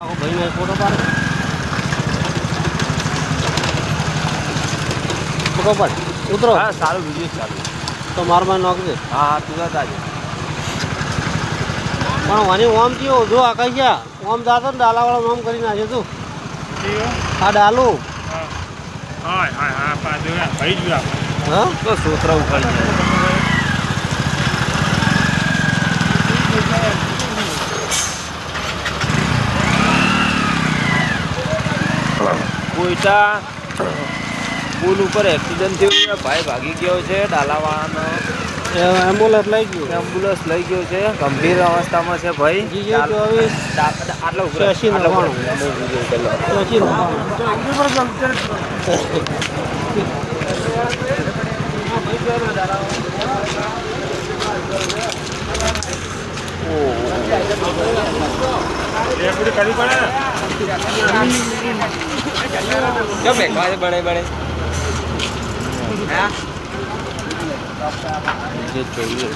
ભાઈ ને ફોટો પાડ ઉતરો. હા સારું વિડીયો ચાલુ તો મારમાં નોખજે. હા હા તુરંત આજે પણ મને ઓમ થયો જો આકાશિયા ઓમ જાતો ને ડાલાવાળા ઓમ કરી નાખે તું આ ડાલું હા હા હા ભાઈ જ હા તો સોતરા ઉખાડી કોઈટા પુલ ઉપર એક્સિડન્ટ થયું છે. ભાઈ ભાગી ગયો છે. ડાલાવાળાનો એમ્બ્યુલન્સ લઈ ગયું. એમ્બ્યુલન્સ લઈ ગયો છે. ગંભીર અવસ્થામાં છે ભાઈ. જીજે 24 આટલો ઉભો 80 બड़े बड़े જે જોઈએ